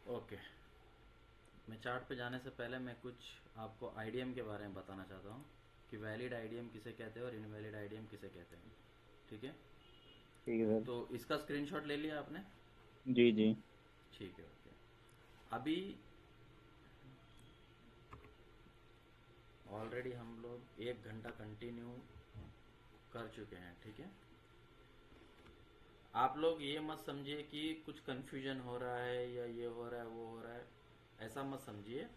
Okay. मैं chart पे जाने से पहले मैं कुछ आपको आईडीएम के बारे में बताना चाहता हूँ कि वैलिड आईडीएम किसे कहते हैं और इनवैलिड आईडीएम किसे कहते हैं। ठीक है। ठीक है सर। तो इसका स्क्रीनशॉट ले लिया आपने? जी जी। ठीक है, ओके। अभी ऑलरेडी हम लोग 1 घंटा कंटिन्यू कर चुके हैं, ठीक है। आप लोग ये मत समझिए कि कुछ कंफ्यूजन हो रहा है या ये हो रहा है वो हो रहा है, ऐसा मत समझिए।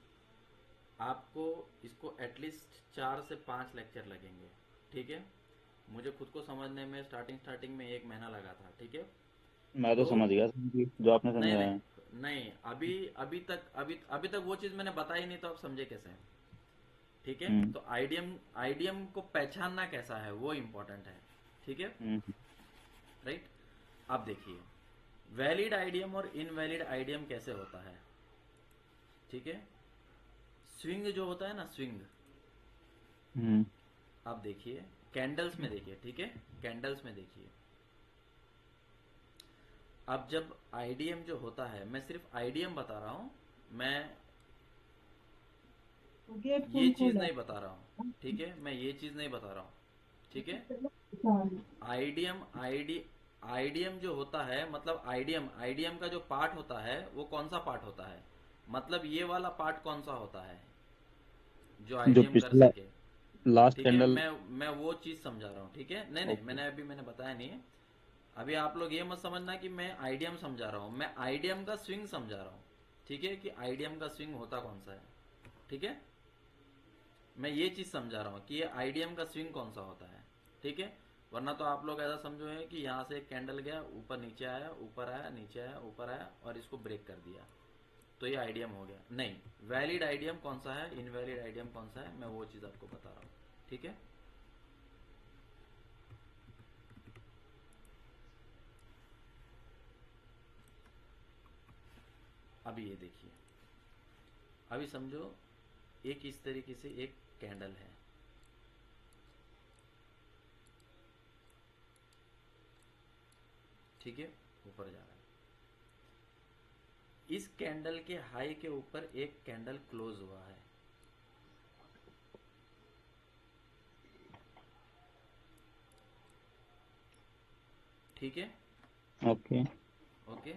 आपको इसको एटलीस्ट 4 से 5 लेक्चर लगेंगे, ठीक है। मुझे खुद को समझने में स्टार्टिंग स्टार्टिंग में 1 महीना लगा था, ठीक है। मैं तो तो समझ गया सर जी, जो आपने नहीं समझाया है। नहीं नहीं, अभी अभी तक वो चीज़ मैंने बताई नहीं, तो आप समझे कैसे? ठीक है। हम्म तो आईडीएम आईडीएम को पहचानना कैसा है वो इम्पोर्टेंट है, ठीक है। हम्म। राइट। अब देखिए, वैलिड आईडीएम और इनवैलिड आईडीएम कैसे होता है, ठीक है। स्विंग जो होता है ना, स्विंग, हम्म। आप देखिए, कैंडल्स में देखिए, ठीक है। कैंडल्स में देखिए, अब जब आईडीएम जो होता है, मैं सिर्फ आईडीएम बता रहा हूँ, मैं गेट ये कौन चीज़ खोला? नहीं बता रहा हूँ, ठीक है। मैं ये चीज़ नहीं बता रहा हूँ, ठीक है। हाँ। आईडीएम आईडी आईडीएम जो होता है, मतलब आईडीएम आईडीएम का जो पार्ट होता है वो कौन सा पार्ट होता है, मतलब ये वाला पार्ट कौन सा होता है जो जो आईडीएम कर पिछला सके। लास्ट ठीक है, कैंडल। मैं वो चीज़ समझा रहा हूँ, ठीक है। नहीं नहीं, ओके। मैंने बताया नहीं है। अभी आप लोग ये मत समझना कि मैं आईडीएम समझा रहा हूँ, मैं आईडीएम का स्विंग समझा रहा हूँ, ठीक है, कि आईडीएम का स्विंग होता कौन सा है, ठीक है। मैं ये चीज़ समझा रहा हूँ कि ये आईडीएम का स्विंग कौन सा होता है, ठीक है। वरना तो आप लोग ऐसा समझो है कि यहाँ से एक कैंडल गया, ऊपर नीचे आया, ऊपर आया, नीचे आया, ऊपर आया, और इसको ब्रेक कर दिया, तो ये आईडीएम हो गया। नहीं, वैलिड आईडीएम कौन सा है, इनवैलिड आईडीएम कौन सा है, मैं वो चीज़ आपको बता रहा हूँ, ठीक है। अभी ये देखिए, अभी समझो एक इस तरीके से एक कैंडल है, ठीक है, ऊपर जा रहा है। इस कैंडल के हाई के ऊपर एक कैंडल क्लोज हुआ है, ठीक है। ओके। ओके।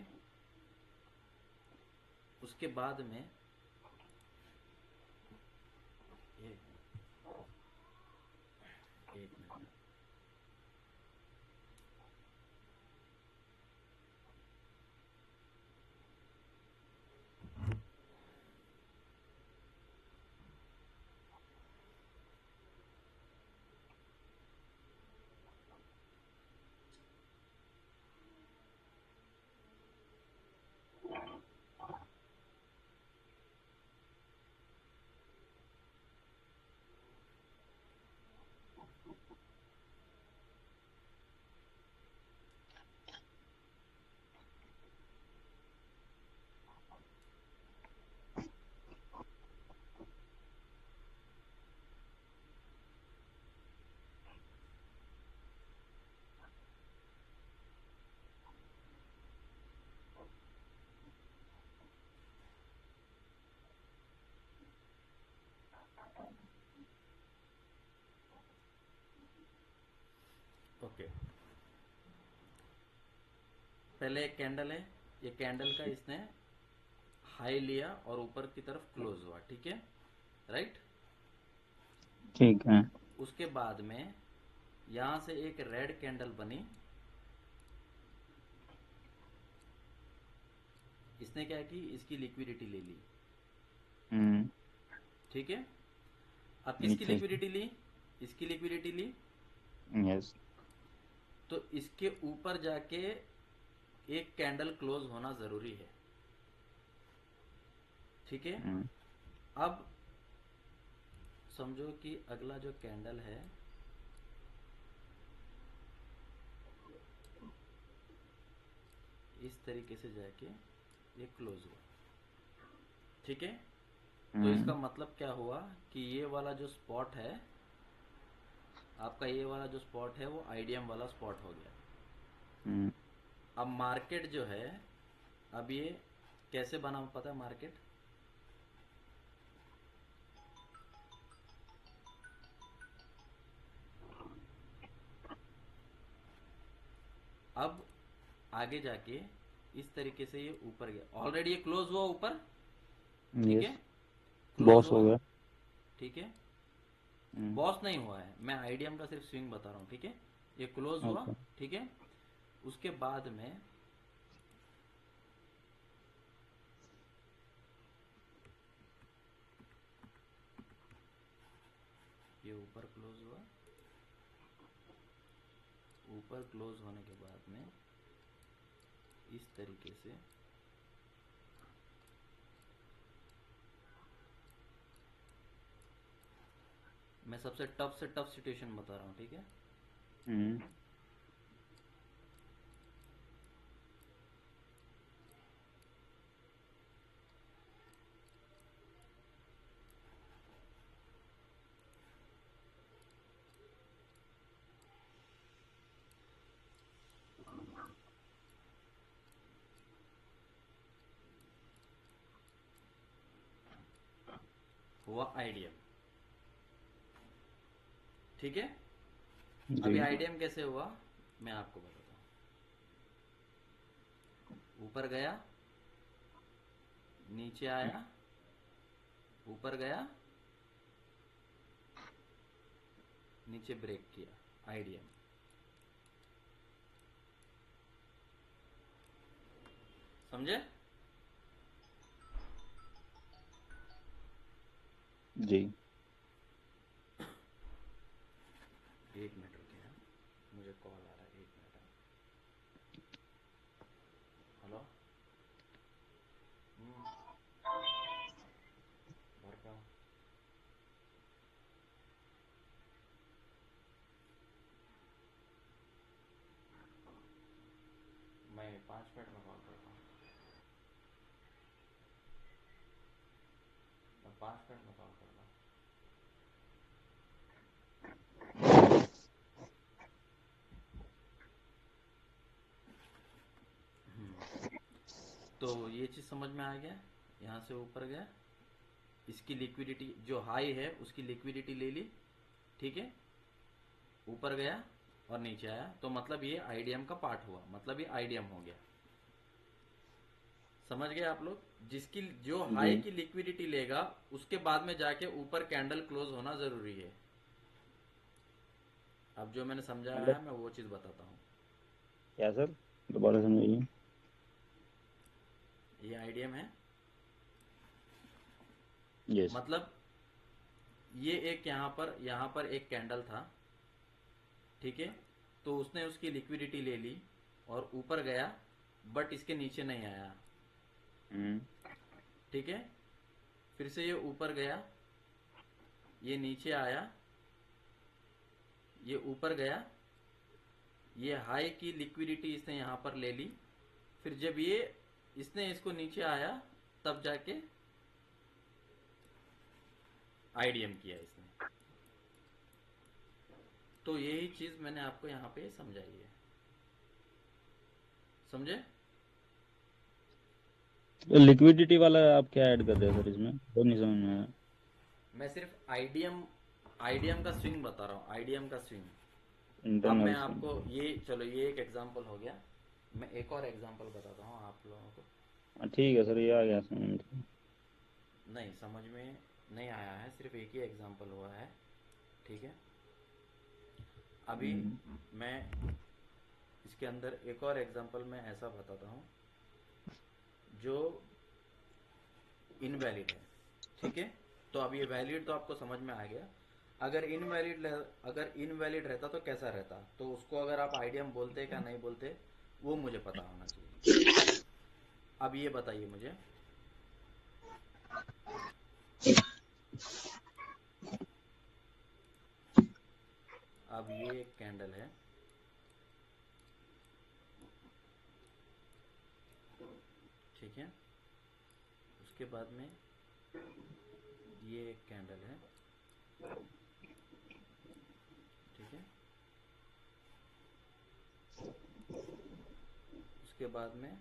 उसके बाद में एक एक मिनट। ओके, पहले एक कैंडल है, ये कैंडल का इसने हाई लिया और ऊपर की तरफ क्लोज हुआ, ठीक है। राइट। ठीक है। उसके बाद में यहां से एक रेड कैंडल बनी, इसने क्या की, इसकी लिक्विडिटी ले ली, हम्म। ठीक है। अब किसकी नीचे से। लिक्विडिटी ली, इसकी लिक्विडिटी ली, यस। तो इसके ऊपर जाके एक कैंडल क्लोज होना जरूरी है, ठीक है। हम्म। अब समझो कि अगला जो कैंडल है, इस तरीके से जाके ये क्लोज हुआ, ठीक है। तो इसका हम्म। मतलब क्या हुआ कि ये वाला जो स्पॉट है आपका, ये वाला जो स्पॉट है वो आईडीएम वाला स्पॉट हो गया। हम्म। अब मार्केट जो है, अब ये कैसे बना पता है मार्केट? अब आगे जाके इस तरीके से ये ऊपर गया, ऑलरेडी ये क्लोज हुआ ऊपर, ठीक है, यस, क्लोज बॉस हो हुआ, गया। ठीक है, हम्म। बॉस नहीं हुआ है, मैं आईडीएम का सिर्फ स्विंग बता रहा हूँ, ठीक है। ये क्लोज हुआ, ओके। ठीक है। उसके बाद में ये ऊपर क्लोज हुआ, ऊपर क्लोज होने के बाद में इस तरीके से मैं सबसे टफ से टफ सिचुएशन बता रहा हूँ, ठीक है। हम्म। हुआ आईडीएम, ठीक है। जी। अभी आईडीएम कैसे हुआ मैं आपको बताता हूँ। ऊपर गया, नीचे आया, ऊपर गया, नीचे ब्रेक किया, आईडीएम। समझे? जी। एक मिनट रुकिए, हाँ। मुझे कॉल आ रहा है, एक मिनट। हेलो। घर पे हूँ। मैं 5 मिनट में कॉल करता हूँ, मैं 5 मिनट में कॉल करता हूँ। तो ये चीज़ समझ में आ गया। यहाँ से ऊपर गया, इसकी लिक्विडिटी जो हाई है उसकी लिक्विडिटी ले ली, ठीक है। ऊपर गया और नीचे आया, तो मतलब ये आईडीएम का पार्ट हुआ, मतलब ये आईडीएम हो गया। समझ गए आप लोग? जिसकी जो जी। हाई की लिक्विडिटी लेगा उसके बाद में जाके ऊपर कैंडल क्लोज होना जरूरी है। अब जो मैंने समझाया मतलब है मैं वो चीज़ बताता हूँ। क्या सर, दोबारा समझाइए। ये आईडीएम है, यस। मतलब ये एक यहाँ पर एक कैंडल था, ठीक है। तो उसने उसकी लिक्विडिटी ले ली और ऊपर गया, बट इसके नीचे नहीं आया, हम्म। ठीक है। फिर से ये ऊपर गया, ये नीचे आया, ये ऊपर गया, ये हाई की लिक्विडिटी इसने यहाँ पर ले ली। फिर जब ये इसने इसको नीचे आया तब जाके आईडीएम किया इसने। तो यही चीज मैंने आपको यहाँ पे समझाई है, समझे? लिक्विडिटी वाला आप क्या ऐड कर रहे हो सर इसमें, वो नहीं समझ में आया। मैं सिर्फ आईडीएम आईडीएम का स्विंग बता रहा हूँ, आईडीएम का स्विंग। अब मैं इंटरनल स्विंग। आपको ये, चलो ये एक एग्जांपल हो गया, मैं एक और एग्जांपल बताता हूँ आप लोगों को। ठीक है सर, ये आ गया समझ में। नहीं समझ में नहीं आया है, सिर्फ एक ही एग्जांपल हुआ है, ठीक है। अभी हम्म। मैं इसके अंदर एक और एग्जांपल मैं ऐसा बताता हूँ जो इनवैलिड है, ठीक है। तो अब ये वैलिड तो आपको समझ में आ गया। अगर इनवैलिड रहता तो कैसा रहता, तो उसको अगर आप आईडीएम बोलते क्या नहीं बोलते वो मुझे पता होना चाहिए। अब ये बताइए मुझे, अब ये एक कैंडल है, ठीक है। उसके बाद में ये एक कैंडल है, ठीक है। उसके बाद में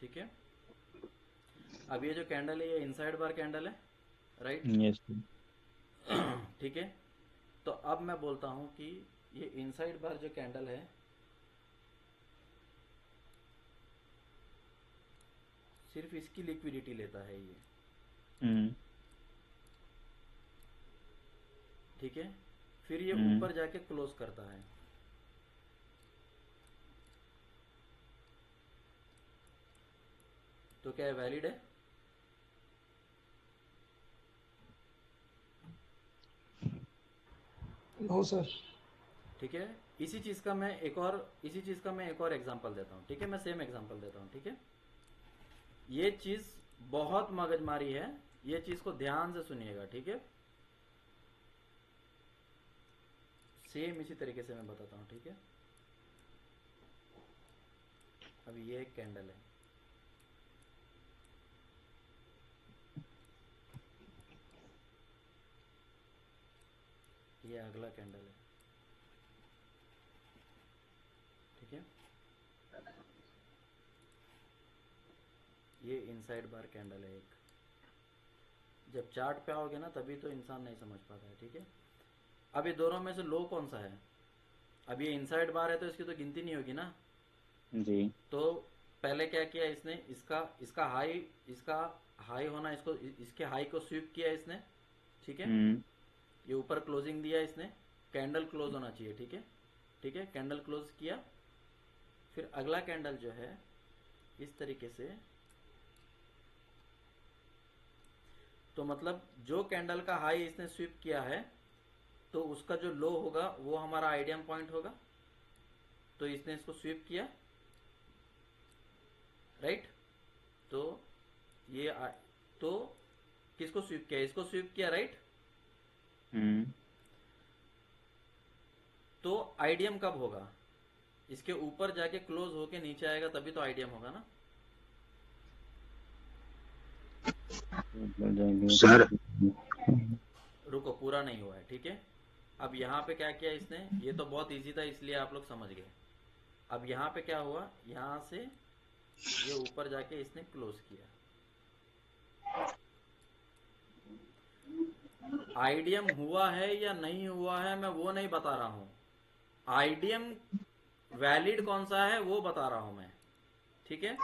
ठीक है। अब ये जो कैंडल है ये इनसाइड बार कैंडल है, राइट। Yes sir. ठीक है। तो अब मैं बोलता हूं कि ये इनसाइड बार जो कैंडल है सिर्फ इसकी लिक्विडिटी लेता है ये, हम्म। ठीक है। फिर ये हम्म। ऊपर जाके क्लोज करता है, तो क्या है, वैलिड है? No sir. ठीक है। इसी चीज का मैं एक और एग्जांपल देता हूँ, ठीक है। मैं सेम एग्जांपल देता हूँ, ठीक है। ये चीज बहुत मगजमारी है, ये चीज को ध्यान से सुनिएगा, ठीक है। सेम इसी तरीके से मैं बताता हूँ, ठीक है। अब ये एक कैंडल है, ये अगला कैंडल है, ठीक है। ये इनसाइड बार कैंडल है एक। जब चार्ट पे आओगे ना तभी तो इंसान नहीं समझ पाता है, ठीक है। अब ये दोनों में से लो कौन सा है? अब ये इनसाइड बार है तो इसकी तो गिनती नहीं होगी ना। जी। तो पहले क्या किया इसने, इसका हाई होना, इसके हाई को स्वीप किया इसने, ठीक है। हम्म। ये ऊपर क्लोजिंग दिया इसने, कैंडल क्लोज होना चाहिए, ठीक है। ठीक है, कैंडल क्लोज किया। फिर अगला कैंडल जो है इस तरीके से, तो मतलब जो कैंडल का हाई इसने स्वीप किया है तो उसका जो लो होगा वो हमारा आइडियम पॉइंट होगा। तो इसने इसको स्वीप किया, राइट। तो तो किसको स्वीप किया, इसको स्वीप किया, राइट। हम्म। तो आइडियम कब होगा? इसके ऊपर जाके क्लोज होके नीचे आएगा तभी तो आइडियम होगा ना। ऊपर जाएंगे सर रुको, पूरा नहीं हुआ है, ठीक है। अब यहाँ पे क्या किया इसने, ये तो बहुत इजी था इसलिए आप लोग समझ गए। अब यहाँ पे क्या हुआ, यहाँ से ये ऊपर जाके इसने क्लोज किया। आइडियम हुआ है या नहीं हुआ है मैं वो नहीं बता रहा हूं, आइडियम वैलिड कौन सा है वो बता रहा हूं मैं, ठीक है।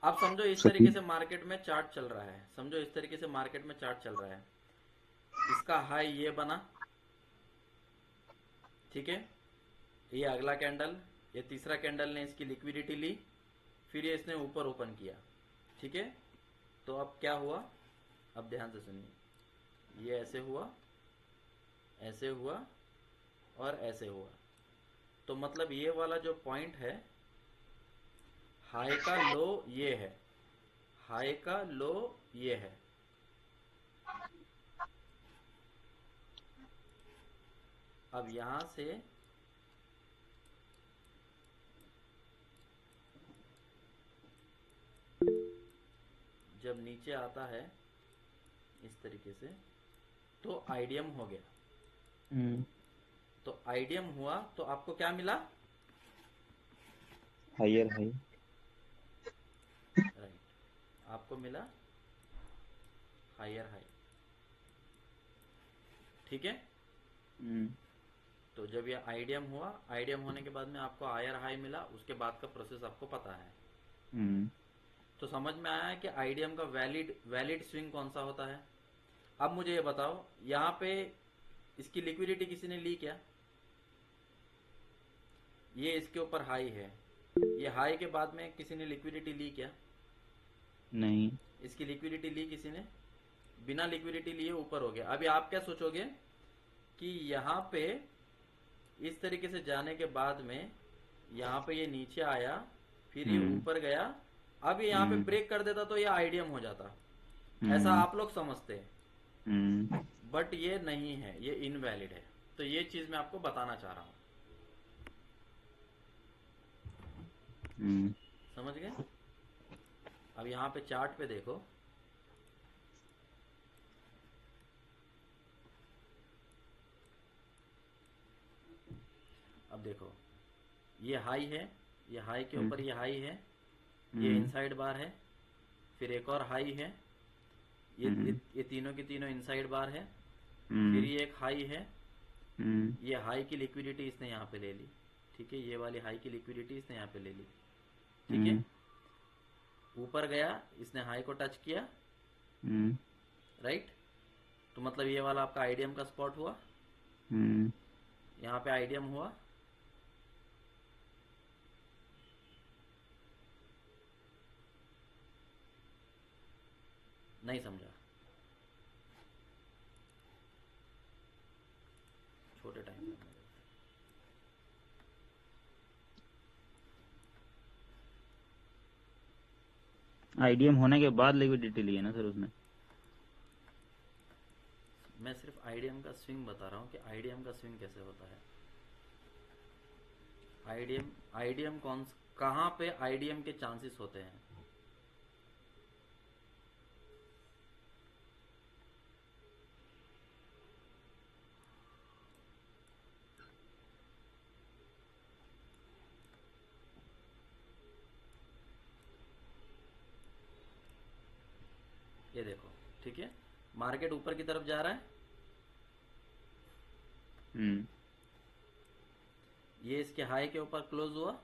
अब समझो इस तरीके सर से मार्केट में चार्ट चल रहा है, समझो इस तरीके से मार्केट में चार्ट चल रहा है। इसका हाई ये बना, ठीक है। ये अगला कैंडल, ये तीसरा कैंडल ने इसकी लिक्विडिटी ली, फिर ये इसने ऊपर ओपन किया, ठीक है। तो अब क्या हुआ, अब ध्यान से सुनिए, ये ऐसे हुआ, ऐसे हुआ और ऐसे हुआ। तो मतलब ये वाला जो पॉइंट है, हाई का लो ये है, हाई का लो ये है। अब यहां से जब नीचे आता है इस तरीके से तो आइडियम हो गया। हम्म। तो आइडियम हुआ तो आपको क्या मिला, हायर हाई। राइट, आपको मिला हायर हाई, ठीक है। हम्म। तो जब ये आइडियम हुआ, आइडियम होने के बाद में आपको हायर हाई मिला, उसके बाद का प्रोसेस आपको पता है। हम्म। तो समझ में आया है कि आइडियम का वैलिड वैलिड स्विंग कौन सा होता है। अब मुझे ये बताओ, यहाँ पे इसकी लिक्विडिटी किसी ने ली क्या? ये इसके ऊपर हाई है, ये हाई के बाद में किसी ने लिक्विडिटी ली क्या? नहीं। इसकी लिक्विडिटी ली किसी ने? बिना लिक्विडिटी लिए ऊपर हो गया। अभी आप क्या सोचोगे कि यहाँ पे इस तरीके से जाने के बाद में यहाँ पे ये नीचे आया, फिर ये हम्म। ऊपर गया, अब ये यहाँ पे हम्म। ब्रेक कर देता तो ये आइडियम हो जाता, ऐसा हम्म। आप लोग समझते हैं। हम्म। बट ये नहीं है, ये इनवैलिड है। तो ये चीज मैं आपको बताना चाह रहा हूं, हम्म। समझ गए। अब यहाँ पे चार्ट पे देखो, अब देखो ये हाई है, ये हाई के ऊपर ये हाई है, ये इनसाइड बार है, फिर एक और हाई है, ये तीनों की तीनों इनसाइड बार है, फिर ये एक हाई है, ये हाई की लिक्विडिटी इसने यहाँ पे ले ली, ठीक है, ये वाली हाई की लिक्विडिटी इसने यहाँ पे ले ली, ठीक है। ऊपर गया, इसने हाई को टच किया, राइट, तो मतलब ये वाला आपका आईडीएम का स्पॉट हुआ, यहाँ पे आईडीएम हुआ, नहीं समझा, छोटे टाइम में आईडीएम होने के बाद लिक्विडिटी ली है ना सर उसने? मैं सिर्फ आईडीएम का स्विंग बता रहा हूँ कि आईडीएम का स्विंग कैसे होता है। आईडीएम आईडीएम कहाँ पे आईडीएम के चांसेस होते हैं? ये देखो, ठीक है, मार्केट ऊपर की तरफ जा रहा है, ये इसके हाई के ऊपर क्लोज हुआ,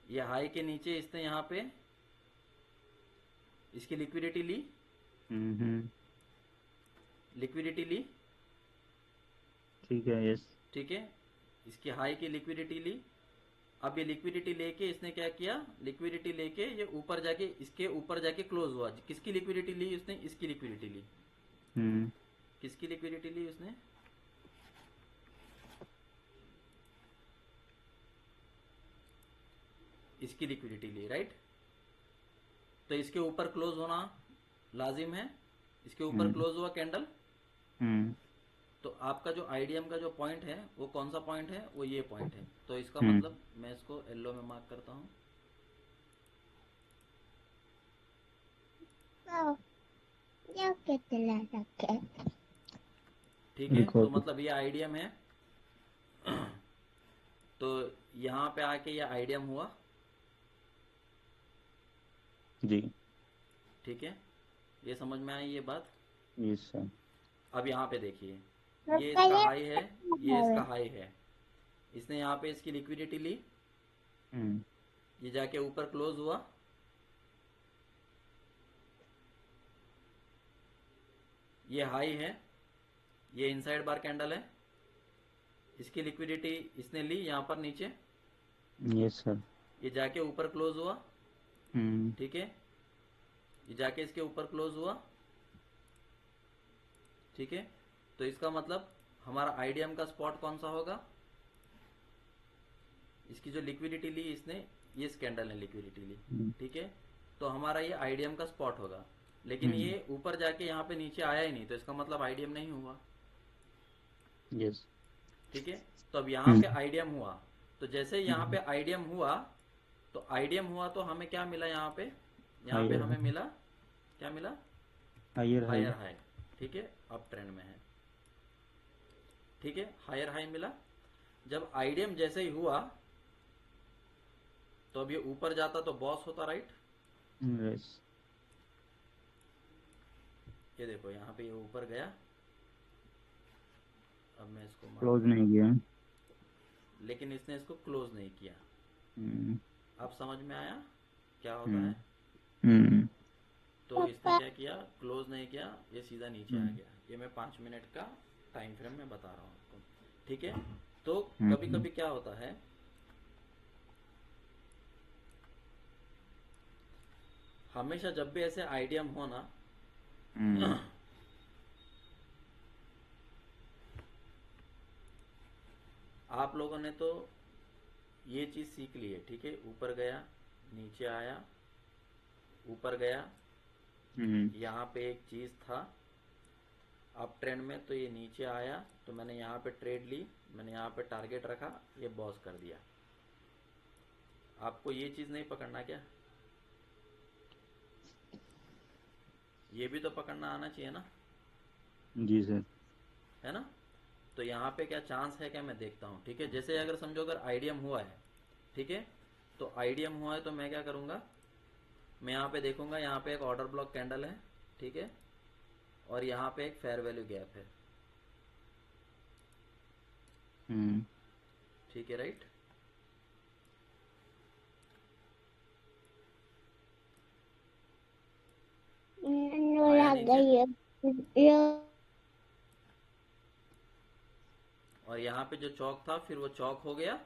ये हाई के नीचे इसने यहाँ पे इसकी लिक्विडिटी ली, लिक्विडिटी ली, ठीक है, यस, ठीक है, इसकी हाई की लिक्विडिटी ली। अब ये लिक्विडिटी लेके इसने क्या किया, लिक्विडिटी लेके ये ऊपर जाके इसके ऊपर जाके क्लोज हुआ। किसकी लिक्विडिटी ली उसने? इसकी लिक्विडिटी ली। किसकी लिक्विडिटी ली उसने? इसकी लिक्विडिटी ली, राइट। तो इसके ऊपर क्लोज होना लाजिम है, इसके ऊपर क्लोज हुआ कैंडल। तो आपका जो आईडीएम का जो पॉइंट है वो कौन सा पॉइंट है? वो ये पॉइंट है। तो इसका मतलब मैं इसको येलो में मार्क करता हूँ। ठीक है, तो मतलब ये आईडीएम है। तो यहाँ पे आके ये आईडीएम हुआ, जी, ठीक है, ये समझ में आई ये बात? Yes sir. अब यहाँ पे देखिए, ये इसका हाई है, ये इसका हाई है, इसने यहाँ पे इसकी लिक्विडिटी ली, ये जाके ऊपर क्लोज हुआ, ये हाई है, ये इनसाइड बार कैंडल है, इसकी लिक्विडिटी इसने ली यहाँ पर नीचे, यस सर, ये जाके ऊपर क्लोज हुआ, ठीक है, ये जाके इसके ऊपर क्लोज हुआ, ठीक है। तो इसका मतलब हमारा आईडीएम का स्पॉट कौन सा होगा? इसकी जो लिक्विडिटी ली इसने, ये इस कैंडल ने लिक्विडिटी ली, ठीक है, तो हमारा ये आईडीएम का स्पॉट होगा। लेकिन ये ऊपर जाके यहाँ पे नीचे आया ही नहीं, तो इसका मतलब आईडीएम नहीं हुआ, यस, ठीक है। तो अब यहाँ पे आईडीएम हुआ, तो जैसे यहाँ पे आईडीएम हुआ, तो आईडीएम हुआ तो हमें क्या मिला यहाँ पे? यहाँ पे हमें मिला, क्या मिला? हायर हायर हाई, ठीक है, अप ट्रेंड में है, ठीक है, हायर हाई मिला। जब आईडीएम जैसे ही हुआ तो अब ये ऊपर जाता तो बॉस होता, राइट। यस, ये देखो यहाँ पे ये ऊपर गया, अब मैं इसको क्लोज नहीं किया, लेकिन इसने इसको क्लोज नहीं किया। अब समझ में आया क्या होता है? तो इसने क्या किया? क्लोज नहीं किया, ये सीधा नीचे आ गया। ये मैं 5 मिनट का टाइम फ्रेम में बता रहा हूँ आपको, ठीक है। तो कभी कभी क्या होता है, हमेशा जब भी ऐसे आईडीएम हो ना, आप लोगों ने तो ये चीज सीख ली है, ठीक है। ऊपर गया, नीचे आया, ऊपर गया, यहाँ पे एक चीज था अप ट्रेंड में, तो ये नीचे आया, तो मैंने यहाँ पे ट्रेड ली, मैंने यहाँ पे टारगेट रखा, ये बॉस कर दिया। आपको ये चीज नहीं पकड़ना क्या? ये भी तो पकड़ना आना चाहिए ना। जी सर, है ना। तो यहाँ पे क्या चांस है क्या, मैं देखता हूँ, ठीक है। जैसे अगर समझो अगर आईडीएम हुआ है, ठीक है, तो आईडीएम हुआ है तो मैं क्या करूंगा, मैं यहाँ पे देखूंगा, यहाँ पे एक ऑर्डर ब्लॉक कैंडल है, ठीक है, और यहाँ पे एक फेयर वैल्यू गैप है, हम्म ठीक है, राइट। आया नीचे, और यहाँ पे जो चौक था फिर वो चौक हो गया,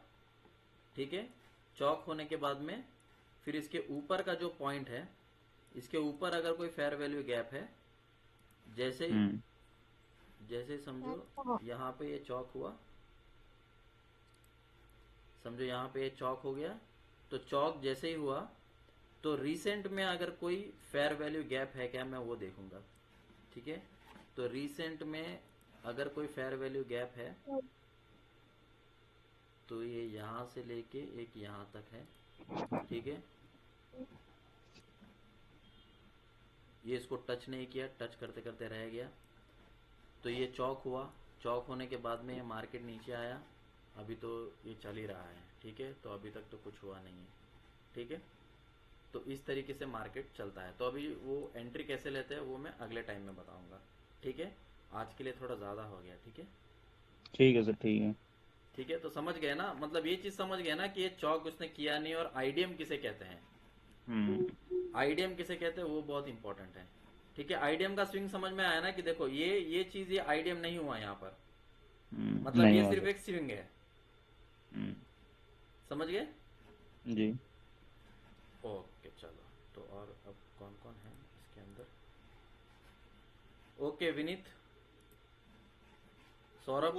ठीक है। चौक होने के बाद में फिर इसके ऊपर का जो पॉइंट है, इसके ऊपर अगर कोई फेयर वैल्यू गैप है, जैसे ही हम्म जैसे समझो यहाँ पे ये चौक हुआ, समझो यहाँ पे ये चौक हो गया, तो चौक जैसे ही हुआ तो रिसेंट में अगर कोई फेयर वैल्यू गैप है क्या, मैं वो देखूंगा, ठीक है। तो रिसेंट में अगर कोई फेयर वैल्यू गैप है तो ये यहाँ से लेके एक यहाँ तक है, ठीक है। ये इसको टच नहीं किया, टच करते करते रह गया, तो ये चौक हुआ, चौक होने के बाद में ये मार्केट नीचे आया, अभी तो ये चल ही रहा है, ठीक है, तो अभी तक तो कुछ हुआ नहीं है, ठीक है। तो इस तरीके से मार्केट चलता है। तो अभी वो एंट्री कैसे लेते हैं वो मैं अगले टाइम में बताऊंगा, ठीक है। आज के लिए थोड़ा ज़्यादा हो गया, ठीक है। ठीक है सर, ठीक है। ठीक है, तो समझ गए ना, मतलब ये चीज़ समझ गए ना कि ये चौक उसने किया नहीं, और आईडीएम किसे कहते हैं, हम्म आईडीएम किसे कहते हैं वो बहुत इंपॉर्टेंट है, ठीक है। आईडीएम का स्विंग समझ में आया ना, कि देखो ये चीज़, ये आईडीएम नहीं हुआ यहाँ पर, मतलब नहीं ये हुआ सिर्फ सर। एक स्विंग है, हम्म समझ गए। जी। ओके चलो, तो और अब कौन कौन है इसके अंदर, ओके विनीत, सौरभ,